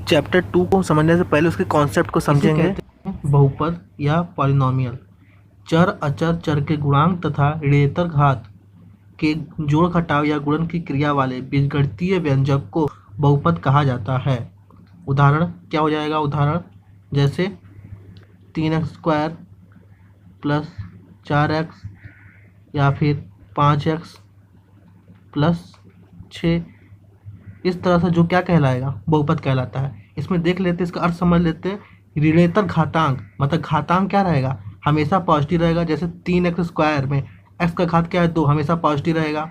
Chapter 2 को समझने से पहले उसके कॉन्सेप्ट को समझेंगे। कहते हैं बहुपद या पॉलिनोमियल। चर, अचर, चर के गुणांक तथा ऋणेतर घात के जोड़ घटाव या गुणन की क्रिया वाले बीजगणितीय व्यंजक को बहुपद कहा जाता है। उदाहरण क्या हो जाएगा? उदाहरण जैसे 3x² प्लस 4x या फिर 5x प्लस 6, इस तरह से जो क्या कहलाएगा? बहुपद कहलाता है। इसमें देख लेते हैं, इसका अर्थ समझ लेते हैं। ऋणेतर घातांक मतलब घातांक क्या रहेगा? हमेशा पॉजिटिव रहेगा। जैसे 3x² में x का घात क्या है? 2, हमेशा पॉजिटिव रहेगा।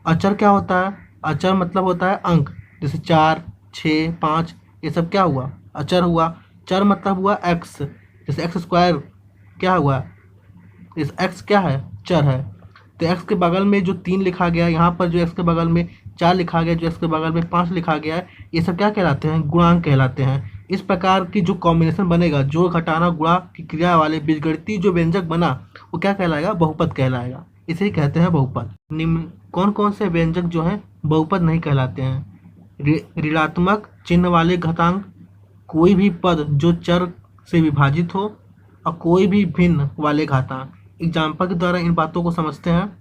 अचर क्या होता है? अचर मतलब होता है अंक, जैसे 4, 6, 5, ये सब क्या हुआ? अचर हुआ। चर मतलब हुआ x, जैसे x² क्या हुआ? इस x क्या है? चर है। तो x के बगल में जो 3 लिखा गया, यहाँ पर जो x के बगल में 4 लिखा गया, जो x के बगल में 5 लिखा गया है, ये सब क्या कहलाते हैं? गुणांक कहलाते हैं। इस प्रकार की जो कॉम्बिनेशन बनेगा, जोड़ घटाना गुणा की क्रिया वाले बीजगणितीय जो व्यंजक बना, वो क्या कहलाएगा? बहुपद कहलाएगा। इसे ही कहते हैं बहुपद। निम्न कौन कौन से व्यंजक जो हैं बहुपद नहीं कहलाते हैं? ऋणात्मक चिन्ह वाले घातांक, कोई भी पद जो चर से विभाजित हो, और कोई भी भिन्न वाले घातांक। एग्जाम्पल के द्वारा इन बातों को समझते हैं।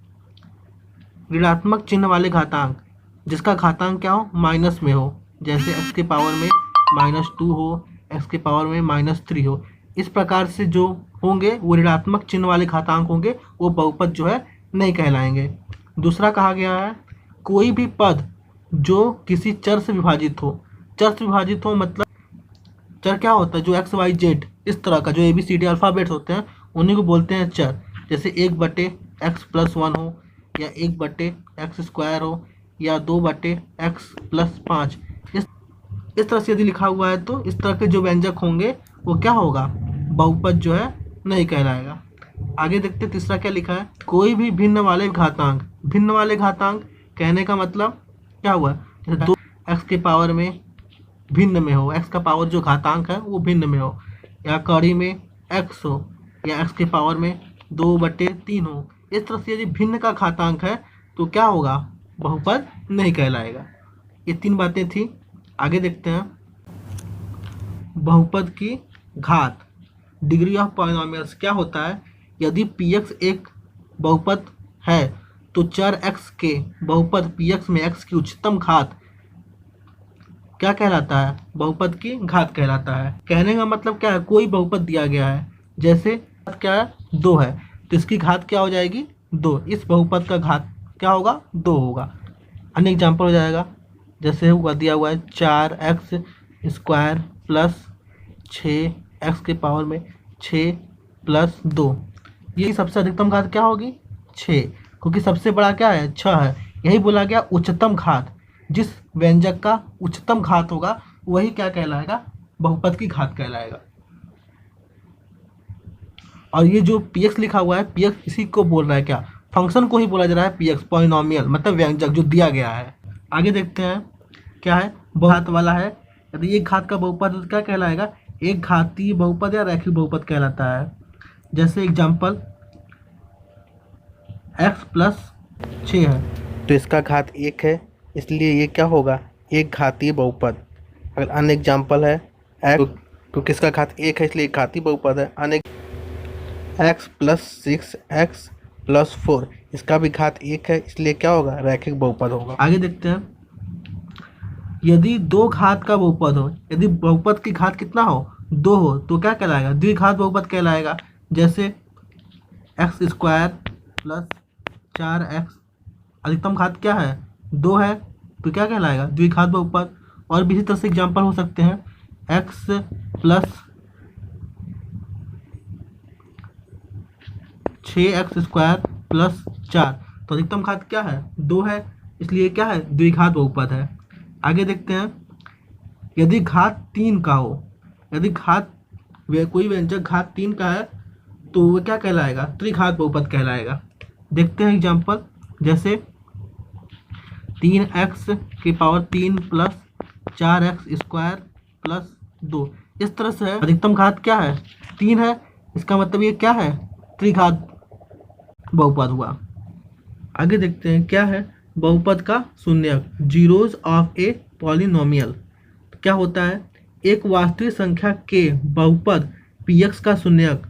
ऋणात्मक चिन्ह वाले घातांक, जिसका घातांक क्या हो? माइनस में हो, जैसे x के पावर में -2 हो, x के पावर में -3 हो। इस प्रकार से जो होंगे वो ऋणात्मक चिन्ह वाले घातांक होंगे, वो बहुपद जो है नहीं कहलाएंगे। दूसरा कहा गया है कोई भी पद जो किसी चर से विभाजित हो। चर से विभाजित हो मतलब चर क्या होता है? जो x, y, z इस तरह का जो ABCD अल्फ़ाबेट्स होते हैं, उन्हीं को बोलते हैं चर। जैसे 1/x+1 हो, या 1/x² हो, या 2/x+5। इस तरह से यदि लिखा हुआ है तो इस तरह के जो व्यंजक होंगे वो क्या होगा? बहुपद जो है नहीं कहलाएगा। आगे देखते, तीसरा क्या लिखा है? कोई भी भिन्न वाले घातांक। भिन्न वाले घातांक कहने का मतलब क्या हुआ? जैसे 2x के पावर में भिन्न में हो, x का पावर जो घातांक है वो भिन्न में हो, या कड़ी में x हो, या x के पावर में 2/3 हो। इस तरह से यदि भिन्न का घातांक है तो क्या होगा? बहुपद नहीं कहलाएगा। ये 3 बातें थी। आगे देखते हैं बहुपद की घात, डिग्री ऑफ पॉलिनोमियल्स क्या होता है? यदि px एक बहुपद है तो चर x के बहुपद px में x की उच्चतम घात क्या कहलाता है? बहुपद की घात कहलाता है। कहने का मतलब क्या है? कोई बहुपद दिया गया है, जैसे क्या है? 2 है, तो इसकी घात क्या हो जाएगी? 2। इस बहुपद का घात क्या होगा? 2 होगा। अन्य एग्जाम्पल हो जाएगा, जैसे हुआ दिया हुआ है 4x² प्लस 6x के पावर में 6 प्लस 2। ये सबसे अधिकतम घात क्या होगी? 6, क्योंकि सबसे बड़ा क्या है? 6 है। यही बोला गया उच्चतम घात। जिस व्यंजक का उच्चतम घात होगा वही क्या कहलाएगा? बहुपद की घात कहलाएगा। और ये जो px लिखा हुआ है, px इसी को बोल रहा है, क्या? फंक्शन को ही बोला जा रहा है px, पॉलिनोमियल मतलब व्यंजक जो दिया गया है। आगे देखते हैं क्या है? बहुघात वाला है। यदि एक घात का बहुपद तो क्या कहलाएगा? एक घातीय बहुपद या रैखिक बहुपद कहलाता है। जैसे एग्जाम्पल x+6 है तो इसका घात 1 है, इसलिए ये क्या होगा? एक घातीय बहुपद। अगर अन्य एग्जाम्पल है x, क्योंकि इसका घात 1 है इसलिए एक घातीय बहुपद है। अन्य x+6x+4, इसका भी घात 1 है इसलिए क्या होगा? रैखिक बहुपद होगा। आगे देखते हैं, यदि 2 घात का बहुपद हो, यदि बहुपद की घात कितना हो? 2 हो, तो क्या कहलाएगा? द्विघात बहुपद कहलाएगा। जैसे x² प्लस 4x, अधिकतम घात क्या है? 2 है, तो क्या कहलाएगा? द्विघात बहुपद। और भी इसी तरह से एग्जाम्पल हो सकते हैं, x+6x² प्लस 4, तो अधिकतम घात क्या है? 2 है, इसलिए क्या है? द्विघात बहुपद है। आगे देखते हैं, यदि घात 3 का हो, यदि कोई व्यंजक घात 3 का है तो वो क्या कहलाएगा? त्रिघात बहुपद कहलाएगा। देखते हैं एग्जाम्पल, जैसे 3x की पावर 3 प्लस 4x² प्लस 2। इस तरह से अधिकतम घात क्या है? 3 है, इसका मतलब ये क्या है? त्रिघात बहुपद हुआ। आगे देखते हैं क्या है बहुपद का शून्यक, जीरोज ऑफ ए पॉलिनोमियल। क्या होता है? एक वास्तविक संख्या के बहुपद px का शून्यक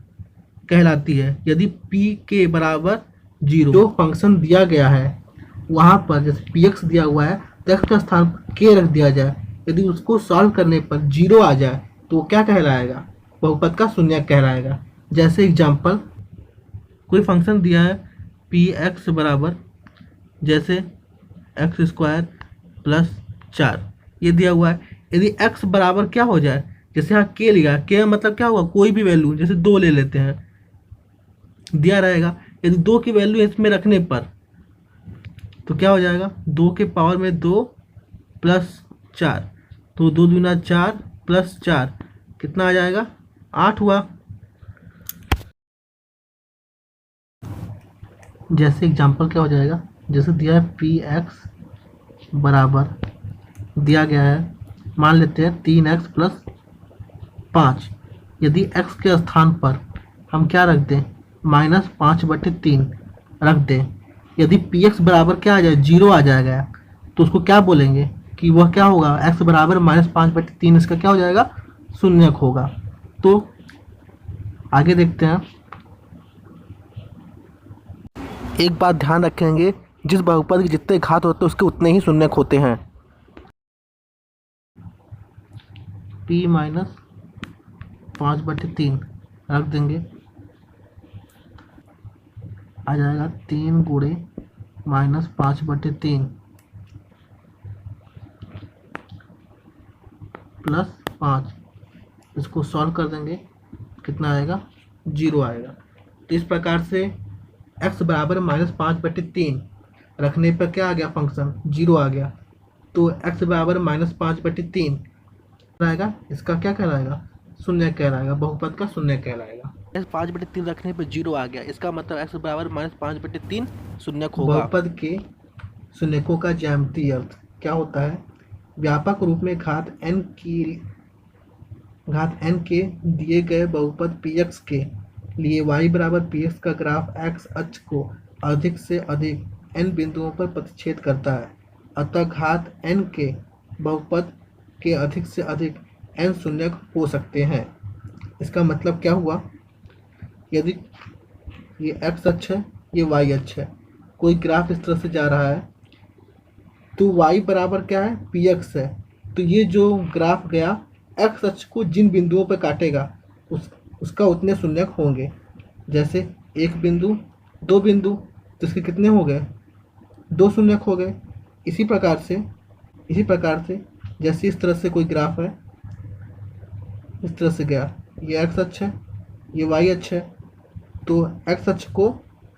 कहलाती है यदि p के बराबर 0। जो फंक्शन दिया गया है वहाँ पर जैसे px दिया हुआ है तो x का स्थान पर k रख दिया जाए, यदि उसको सॉल्व करने पर 0 आ जाए तो वो क्या कहलाएगा? बहुपद का शून्यक कहलाएगा। जैसे एग्जाम्पल, कोई फंक्शन दिया है px बराबर जैसे x² + 4 ये दिया हुआ है। यदि x बराबर क्या हो जाए, जैसे यहाँ k लिया, k मतलब क्या होगा? कोई भी वैल्यू, जैसे 2 ले लेते हैं, दिया रहेगा। यदि 2 की वैल्यू इसमें रखने पर तो क्या हो जाएगा? 2 के पावर में 2 + 4, तो 2 दूना 4 + 4 कितना आ जाएगा? 8 हुआ। जैसे एग्जाम्पल क्या हो जाएगा, जैसे दिया है px बराबर दिया गया है, मान लेते हैं 3x + 5। यदि x के स्थान पर हम क्या रख दें? -5/3 रख दें। यदि px बराबर क्या आ जाए? 0 आ जाएगा, तो उसको क्या बोलेंगे कि वह क्या होगा? x बराबर -5/3 इसका क्या हो जाएगा? शून्यक होगा। तो आगे देखते हैं। एक बात ध्यान रखेंगे, जिस बहुपद के जितने घात होते हैं उसके उतने ही शून्यक होते हैं। p - 5/3 रख देंगे, आ जाएगा 3 × -5/3 + 5। इसको सॉल्व कर देंगे, कितना आएगा? 0 आएगा। तो इस प्रकार से x बराबर -5/3 रखने पर क्या आ गया? फंक्शन 0 आ गया। तो x बराबर -5/3 आएगा, इसका क्या कहलाएगा? शून्य कहलाएगा, बहुपद का शून्य कहलाएगा। 5/3 रखने पर 0 आ गया, इसका मतलब x बराबर -5/3 शून्यक होगा। बहुपद के शून्यकों का ज्यामितीय अर्थ क्या होता है? व्यापक रूप में घात n के दिए गए बहुपद px के लिए y बराबर px का ग्राफ x अक्ष को अधिक से अधिक n बिंदुओं पर प्रतिच्छेद करता है। अतः घात n के बहुपद के अधिक से अधिक n शून्यक हो सकते हैं। इसका मतलब क्या हुआ? यदि ये x अक्ष है, ये y अक्ष है, कोई ग्राफ इस तरह से जा रहा है, तो y बराबर क्या है? px है। तो ये जो ग्राफ गया x अक्ष को जिन बिंदुओं पर काटेगा उसका उतने शून्यक होंगे। जैसे एक बिंदु, 2 बिंदु, तो इसके कितने हो गए? 2 शून्यक हो गए। इसी प्रकार से जैसे इस तरह से कोई ग्राफ है, इस तरह से गया, ये x अक्ष है, ये y अक्ष है, तो x अक्ष को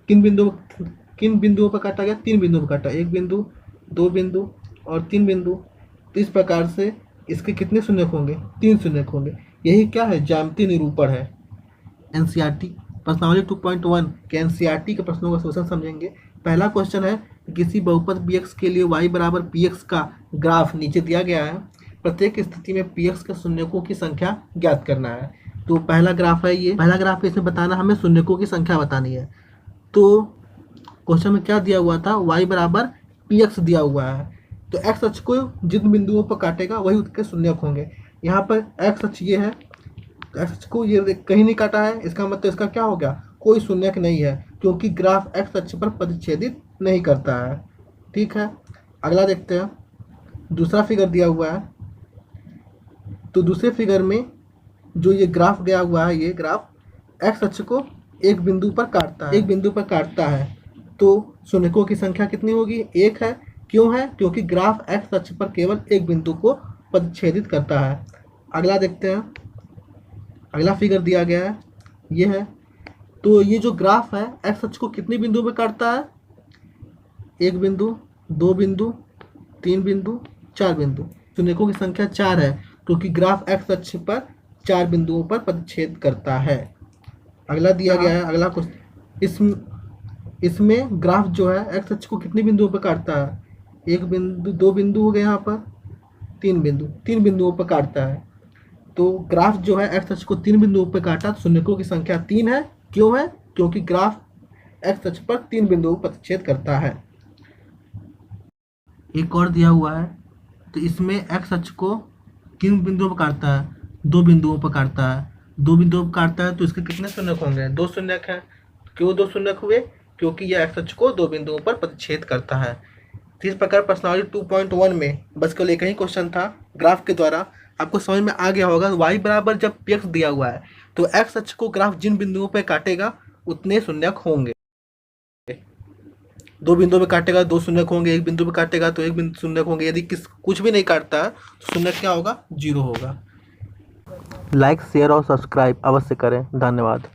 किन बिंदुओं पर काटा गया? 3 बिंदुओं पर काटा, 1 बिंदु, 2 बिंदु और 3 बिंदु। तो इस प्रकार से इसके कितने शून्यक होंगे? 3 शून्यक होंगे। यही क्या है? ज्यामितीय निरूपण है। एनसीईआरटी प्रश्नावली 2.1 के एनसीईआरटी के प्रश्नों का सोल्यूशन समझेंगे। पहला क्वेश्चन है, किसी बहुपद px के लिए y बराबर px का ग्राफ नीचे दिया गया है। प्रत्येक स्थिति में px के शून्यकों की संख्या ज्ञात करना है। तो पहला ग्राफ है ये, पहला ग्राफ इसमें बताना, हमें शून्यकों की संख्या बतानी है। तो क्वेश्चन में क्या दिया हुआ था? y बराबर px दिया हुआ है, तो x अक्ष को जिन बिंदुओं पर काटेगा वही उसके शून्यक होंगे। यहाँ पर x अक्ष ये है, तो x अक्ष को ये कहीं नहीं काटा है, इसका मतलब इसका क्या हो गया? कोई शून्यक नहीं है, क्योंकि ग्राफ x अक्ष पर प्रतिच्छेदित नहीं करता है। ठीक है, अगला देखते हैं। दूसरा फिगर दिया हुआ है, तो दूसरे फिगर में जो ये ग्राफ गया हुआ है, ये ग्राफ x अक्ष को एक बिंदु पर काटता है, तो शून्यकों की संख्या कितनी होगी? 1 है। क्यों है? क्योंकि ग्राफ x अक्ष पर केवल एक बिंदु को प्रतिच्छेदित करता है। अगला देखते हैं। अगला फिगर दिया गया है, ये है। तो ये जो ग्राफ है x अक्ष को कितने बिंदुओं पर काटता है? 1 बिंदु, 2 बिंदु, 3 बिंदु, 4 बिंदु। शून्यकों की संख्या 4 है, क्योंकि ग्राफ x अक्ष पर 4 बिंदुओं पर प्रतिच्छेद करता है। अगला दिया गया है, अगला क्वेश्चन, इसमें ग्राफ जो है x अक्ष को कितने बिंदुओं पर काटता है? 1 बिंदु, 2 बिंदु हो गए, यहाँ पर 3 बिंदुओं पर काटता है। तो ग्राफ जो है x अक्ष को 3 बिंदुओं पर काटा, तो शून्यकों की संख्या 3 है। क्यों है? क्योंकि ग्राफ x अक्ष पर 3 बिंदुओं पर प्रतिच्छेद करता है। एक और दिया हुआ है, तो इसमें x अक्ष को किन बिंदुओं पर काटता है? दो बिंदुओं पर काटता है। दो बिंदुओं पर काटता है तो इसके कितने शून्यक होंगे? दो शून्यक हैं। क्यों दो शून्यक हुए? क्योंकि यह एक्स अक्ष को दो बिंदुओं पर प्रतिच्छेद करता है। तो इस प्रकार प्रश्नावली 2.1 में बस केवल एक ही क्वेश्चन था ग्राफ के द्वारा। आपको समझ में आ गया होगा। y बराबर जब px दिया हुआ है तो x अक्ष को ग्राफ जिन बिंदुओं पर काटेगा उतने शून्यक होंगे। दो बिंदुओं पे काटेगा दो शून्यक होंगे, एक बिंदु पे काटेगा तो एक बिंदु शून्यक होंगे। यदि कुछ भी नहीं काटता है तो शून्यक क्या होगा? जीरो होगा। लाइक शेयर और सब्सक्राइब अवश्य करें। धन्यवाद।